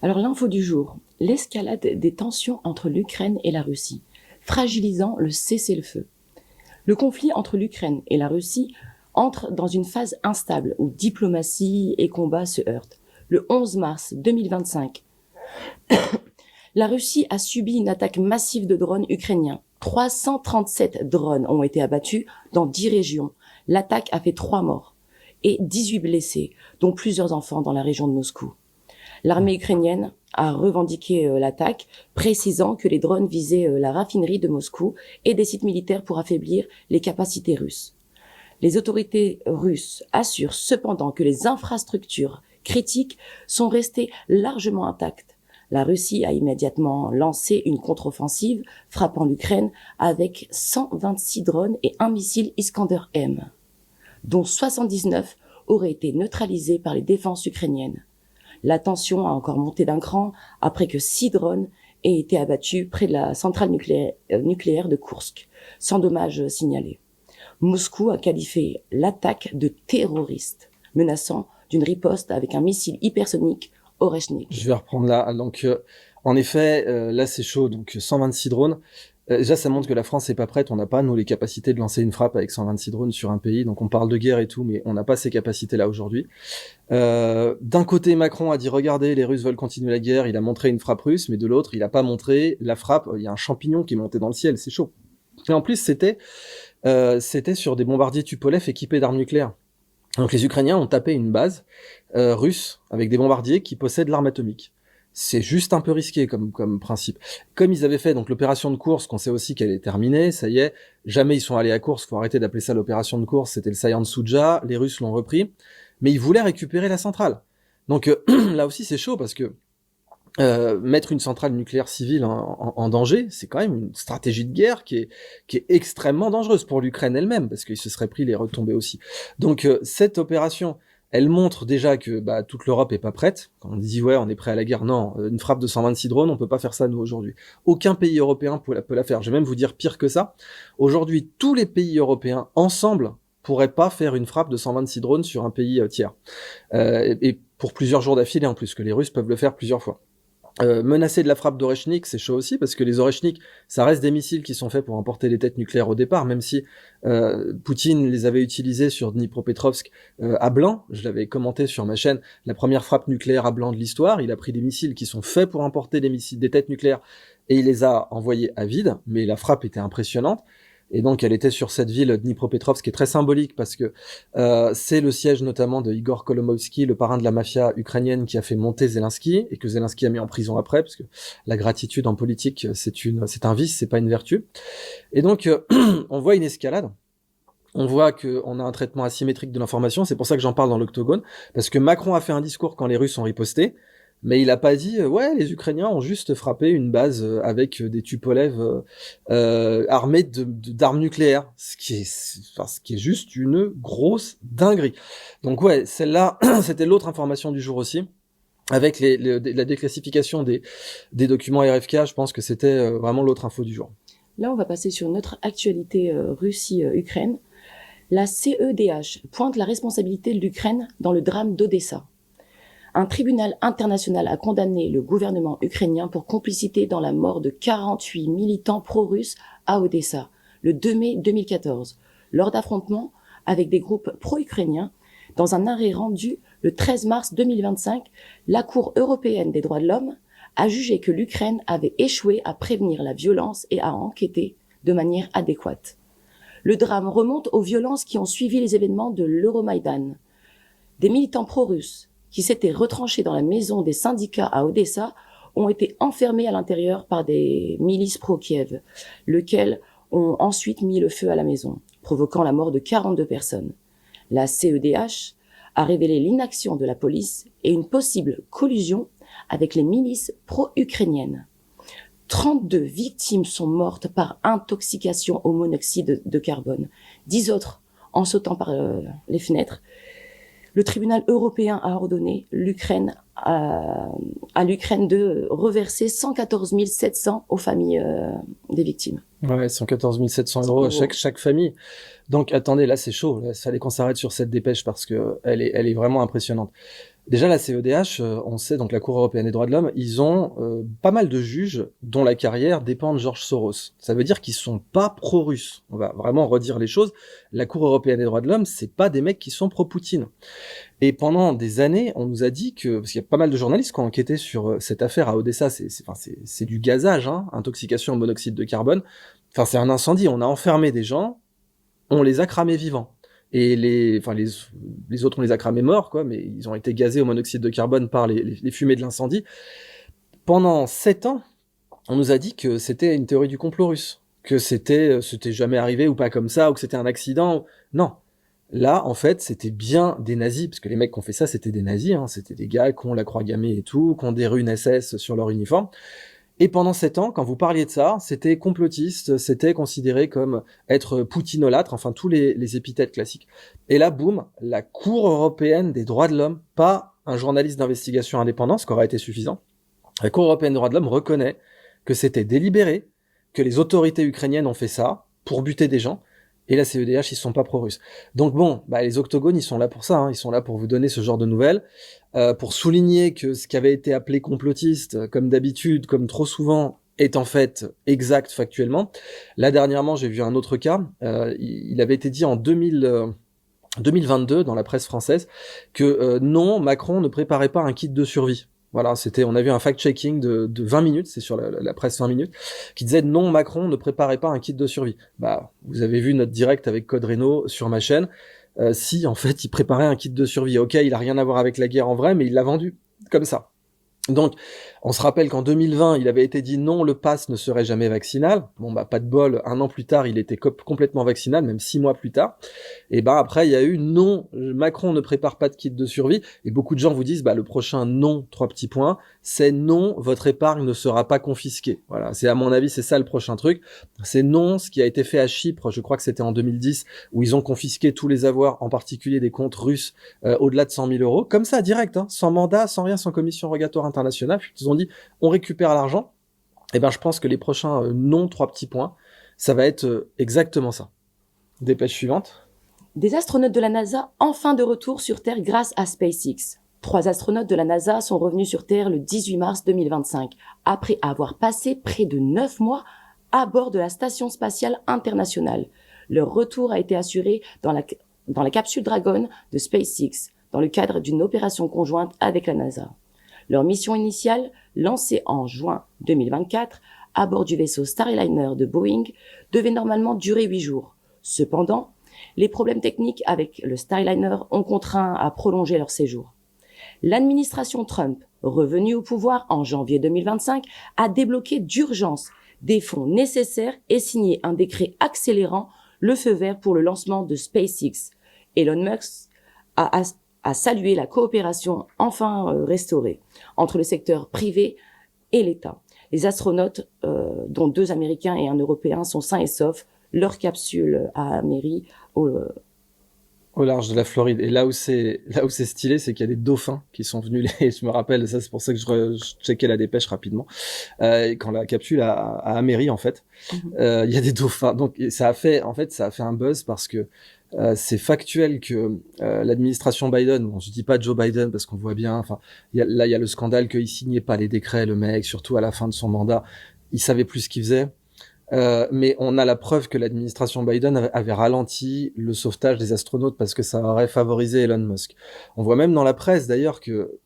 Alors l'info du jour, l'escalade des tensions entre l'Ukraine et la Russie, fragilisant le cessez-le-feu. Le conflit entre l'Ukraine et la Russie entre dans une phase instable où diplomatie et combat se heurtent. Le 11 mars 2025, la Russie a subi une attaque massive de drones ukrainiens. 337 drones ont été abattus dans 10 régions. L'attaque a fait 3 morts et 18 blessés, dont plusieurs enfants dans la région de Moscou. L'armée ukrainienne a revendiqué l'attaque, précisant que les drones visaient la raffinerie de Moscou et des sites militaires pour affaiblir les capacités russes. Les autorités russes assurent cependant que les infrastructures critiques sont restées largement intactes. La Russie a immédiatement lancé une contre-offensive, frappant l'Ukraine avec 126 drones et un missile Iskander-M, dont 79 auraient été neutralisés par les défenses ukrainiennes. La tension a encore monté d'un cran après que 6 drones aient été abattus près de la centrale nucléaire de Koursk, sans dommages signalés. Moscou a qualifié l'attaque de terroriste, menaçant d'une riposte avec un missile hypersonique Oreshnik. Je vais reprendre là. Donc, en effet, là c'est chaud. Donc 126 drones. Déjà, ça montre que la France n'est pas prête. On n'a pas, nous, les capacités de lancer une frappe avec 126 drones sur un pays. Donc, on parle de guerre et tout, mais on n'a pas ces capacités-là aujourd'hui. D'un côté, Macron a dit, regardez, les Russes veulent continuer la guerre. Il a montré une frappe russe, mais de l'autre, il n'a pas montré la frappe. Il y a un champignon qui est monté dans le ciel. C'est chaud. Et en plus, c'était sur des bombardiers Tupolev équipés d'armes nucléaires. Donc, les Ukrainiens ont tapé une base russe avec des bombardiers qui possèdent l'arme atomique. C'est juste un peu risqué comme principe. Comme ils avaient fait donc l'opération de Kursk, qu'on sait aussi qu'elle est terminée, ça y est, jamais ils sont allés à Kursk, faut arrêter d'appeler ça l'opération de Kursk, c'était le saillant Souja, les Russes l'ont repris, mais ils voulaient récupérer la centrale. Donc là aussi c'est chaud parce que mettre une centrale nucléaire civile en danger, c'est quand même une stratégie de guerre qui est extrêmement dangereuse pour l'Ukraine elle-même, parce qu'ils se seraient pris les retombées aussi. Donc cette opération, elle montre déjà que toute l'Europe est pas prête. Quand on dit ouais, on est prêt à la guerre, non, une frappe de 126 drones, on peut pas faire ça nous aujourd'hui. Aucun pays européen peut la faire. Je vais même vous dire pire que ça. Aujourd'hui, tous les pays européens ensemble pourraient pas faire une frappe de 126 drones sur un pays tiers. Et pour plusieurs jours d'affilée en plus, que les Russes peuvent le faire plusieurs fois. Menacer de la frappe d'Oreshnik, c'est chaud aussi, parce que les Oreshnik, ça reste des missiles qui sont faits pour emporter les têtes nucléaires au départ, même si Poutine les avait utilisés sur Dnipropetrovsk à blanc. Je l'avais commenté sur ma chaîne, la première frappe nucléaire à blanc de l'histoire. Il a pris des missiles qui sont faits pour emporter des têtes nucléaires, et il les a envoyés à vide, mais la frappe était impressionnante. Et donc, elle était sur cette ville, Dnipropetrovsk, qui est très symbolique parce que c'est le siège notamment de Igor Kolomoïski, le parrain de la mafia ukrainienne qui a fait monter Zelensky et que Zelensky a mis en prison après, parce que la gratitude en politique, c'est un vice, c'est pas une vertu. Et donc, on voit une escalade. On voit qu'on a un traitement asymétrique de l'information. C'est pour ça que j'en parle dans l'Octogone, parce que Macron a fait un discours quand les Russes ont riposté. Mais il a pas dit ouais, les Ukrainiens ont juste frappé une base avec des Tupolev armés d'armes nucléaires, ce qui est juste une grosse dinguerie. Donc ouais, celle-là c'était l'autre information du jour aussi, avec la déclassification des documents RFK. Je pense que c'était vraiment l'autre info du jour. Là, on va passer sur notre actualité Russie-Ukraine. La CEDH pointe la responsabilité de l'Ukraine dans le drame d'Odessa. Un tribunal international a condamné le gouvernement ukrainien pour complicité dans la mort de 48 militants pro-russes à Odessa, le 2 mai 2014, lors d'affrontements avec des groupes pro-ukrainiens. Dans un arrêt rendu le 13 mars 2025, la Cour européenne des droits de l'homme a jugé que l'Ukraine avait échoué à prévenir la violence et à enquêter de manière adéquate. Le drame remonte aux violences qui ont suivi les événements de l'Euromaïdan. Des militants pro-russes qui s'étaient retranchés dans la maison des syndicats à Odessa ont été enfermés à l'intérieur par des milices pro-Kiev, lesquelles ont ensuite mis le feu à la maison, provoquant la mort de 42 personnes. La CEDH a révélé l'inaction de la police et une possible collusion avec les milices pro-ukrainiennes. 32 victimes sont mortes par intoxication au monoxyde de carbone, 10 autres en sautant par les fenêtres. Le tribunal européen a ordonné à l'Ukraine de reverser 114 700 aux familles des victimes. Ouais, 114 700 euros à chaque famille. Donc attendez, là c'est chaud. Il fallait qu'on s'arrête sur cette dépêche parce que elle est vraiment impressionnante. Déjà, la CEDH, on sait, donc la Cour européenne des droits de l'homme, ils ont pas mal de juges dont la carrière dépend de George Soros. Ça veut dire qu'ils sont pas pro-russes. On va vraiment redire les choses. La Cour européenne des droits de l'homme, c'est pas des mecs qui sont pro-Poutine. Et pendant des années, on nous a dit que, parce qu'il y a pas mal de journalistes qui ont enquêté sur cette affaire à Odessa, c'est du gazage, hein, intoxication au monoxyde de carbone. Enfin, c'est un incendie. On a enfermé des gens, on les a cramés vivants. Et les autres, on les a cramés morts, quoi, mais ils ont été gazés au monoxyde de carbone par les fumées de l'incendie. Pendant 7 ans, on nous a dit que c'était une théorie du complot russe, que c'était jamais arrivé ou pas comme ça, ou que c'était un accident. Non. Là, en fait, c'était bien des nazis, parce que les mecs qui ont fait ça, c'était des nazis, hein, c'était des gars qui ont la croix gammée et tout, qui ont des runes SS sur leur uniforme. Et pendant 7 ans, quand vous parliez de ça, c'était complotiste, c'était considéré comme être poutinolâtre, enfin tous les épithètes classiques. Et là, boum, la Cour européenne des droits de l'homme, pas un journaliste d'investigation indépendant, ce qui aurait été suffisant. La Cour européenne des droits de l'homme reconnaît que c'était délibéré, que les autorités ukrainiennes ont fait ça pour buter des gens, et la CEDH, ils sont pas pro-russes. Donc bon, les octogones, ils sont là pour ça, hein, ils sont là pour vous donner ce genre de nouvelles, pour souligner que ce qui avait été appelé complotiste, comme d'habitude, comme trop souvent, est en fait exact factuellement. Là, dernièrement, j'ai vu un autre cas, il avait été dit en 2022 dans la presse française que non, Macron ne préparait pas un kit de survie. Voilà, on a vu un fact-checking de 20 minutes, c'est sur la presse 20 minutes, qui disait non, Macron ne préparait pas un kit de survie. Vous avez vu notre direct avec Code Reno sur ma chaîne. Si, en fait, il préparait un kit de survie. Ok, il a rien à voir avec la guerre en vrai, mais il l'a vendu comme ça. Donc, on se rappelle qu'en 2020, il avait été dit non, le pass ne serait jamais vaccinal. Bon, pas de bol, un an plus tard, il était complètement vaccinal, même 6 mois plus tard. Et après, il y a eu non, Macron ne prépare pas de kit de survie. Et beaucoup de gens vous disent, le prochain non, 3 petits points, c'est non, votre épargne ne sera pas confisquée. Voilà, c'est à mon avis, c'est ça le prochain truc. C'est non, ce qui a été fait à Chypre, je crois que c'était en 2010, où ils ont confisqué tous les avoirs, en particulier des comptes russes, au-delà de 100 000 euros, comme ça, direct, hein, sans mandat, sans rien, sans commission rogatoire internationale. Puis ils ont dit, on récupère l'argent. Et je pense que les prochains non, 3 petits points, ça va être exactement ça. Dépêche suivante. Des astronautes de la NASA enfin de retour sur Terre grâce à SpaceX. 3 astronautes de la NASA sont revenus sur Terre le 18 mars 2025, après avoir passé près de 9 mois à bord de la Station spatiale internationale. Leur retour a été assuré dans la capsule Dragon de SpaceX, dans le cadre d'une opération conjointe avec la NASA. Leur mission initiale, lancée en juin 2024, à bord du vaisseau Starliner de Boeing, devait normalement durer 8 jours. Cependant, les problèmes techniques avec le Starliner ont contraint à prolonger leur séjour. L'administration Trump, revenue au pouvoir en janvier 2025, a débloqué d'urgence des fonds nécessaires et signé un décret accélérant le feu vert pour le lancement de SpaceX. Elon Musk a salué la coopération enfin restaurée entre le secteur privé et l'État. Les astronautes, dont 2 Américains et un Européen, sont sains et saufs. Leur capsule a atterri au large de la Floride. Et là où c'est stylé, c'est qu'il y a des dauphins qui sont venus. Je me rappelle, ça c'est pour ça que je checkais la dépêche rapidement. Quand la capsule a améri, en fait, il y a des dauphins. Donc ça a fait un buzz parce que c'est factuel que l'administration Biden, bon, je dis pas Joe Biden parce qu'on voit bien, enfin, il y a le scandale qu'il signait pas les décrets, le mec, surtout à la fin de son mandat, il savait plus ce qu'il faisait. Mais on a la preuve que l'administration Biden avait ralenti le sauvetage des astronautes parce que ça aurait favorisé Elon Musk. On voit même dans la presse d'ailleurs que,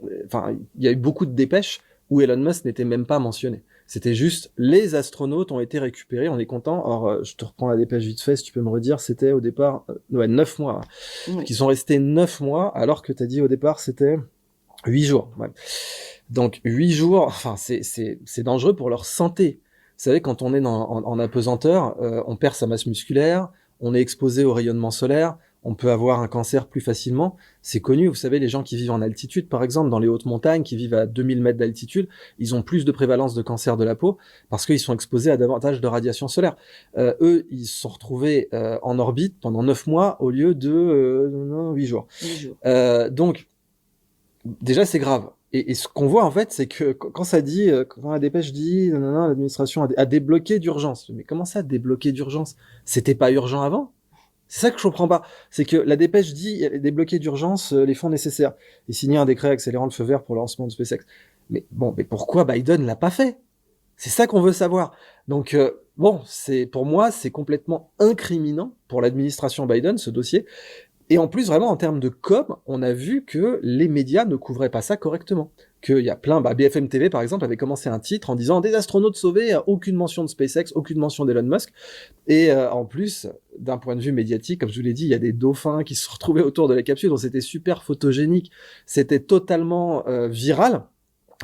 il y a eu beaucoup de dépêches où Elon Musk n'était même pas mentionné. C'était juste, les astronautes ont été récupérés, on est content. Alors, je te reprends la dépêche vite fait, si tu peux me redire, c'était au départ, 9 mois. Oui. Qui sont restés 9 mois, alors que t'as dit au départ, c'était 8 jours. Ouais. Donc, 8 jours, c'est dangereux pour leur santé. Vous savez, quand on est en apesanteur, on perd sa masse musculaire, on est exposé au rayonnement solaire, on peut avoir un cancer plus facilement. C'est connu, vous savez, les gens qui vivent en altitude, par exemple, dans les hautes montagnes, qui vivent à 2000 mètres d'altitude, ils ont plus de prévalence de cancer de la peau parce qu'ils sont exposés à davantage de radiation solaire. Eux, ils se sont retrouvés en orbite pendant 9 mois au lieu de 8 jours. 8 jours. Donc, déjà, c'est grave. Et ce qu'on voit, en fait, c'est que quand la dépêche dit, l'administration a débloqué d'urgence. Mais comment ça, débloqué d'urgence? C'était pas urgent avant? C'est ça que je comprends pas. C'est que la dépêche dit débloquer d'urgence les fonds nécessaires et signer un décret accélérant le feu vert pour le lancement de SpaceX. Mais bon, mais pourquoi Biden l'a pas fait? C'est ça qu'on veut savoir. Donc bon, c'est pour moi, c'est complètement incriminant pour l'administration Biden ce dossier. Et en plus, vraiment, en termes de com, on a vu que les médias ne couvraient pas ça correctement. Qu'il y a plein, BFM TV, par exemple, avait commencé un titre en disant « Des astronautes sauvés, aucune mention de SpaceX, aucune mention d'Elon Musk ». Et en plus, d'un point de vue médiatique, comme je vous l'ai dit, il y a des dauphins qui se sont retrouvés autour de la capsule, donc c'était super photogénique, c'était totalement viral.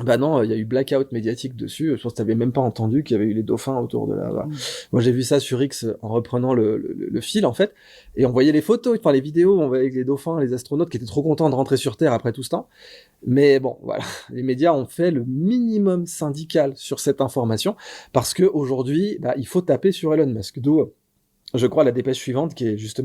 Bah non, il y a eu blackout médiatique dessus. Je pense que t'avais même pas entendu qu'il y avait eu les dauphins autour de la. Moi, j'ai vu ça sur X en reprenant le fil en fait, et on voyait les photos, enfin les vidéos, on voyait les dauphins, les astronautes qui étaient trop contents de rentrer sur Terre après tout ce temps. Mais bon, voilà, les médias ont fait le minimum syndical sur cette information parce que aujourd'hui, il faut taper sur Elon Musk. D'où, je crois, la dépêche suivante qui est justement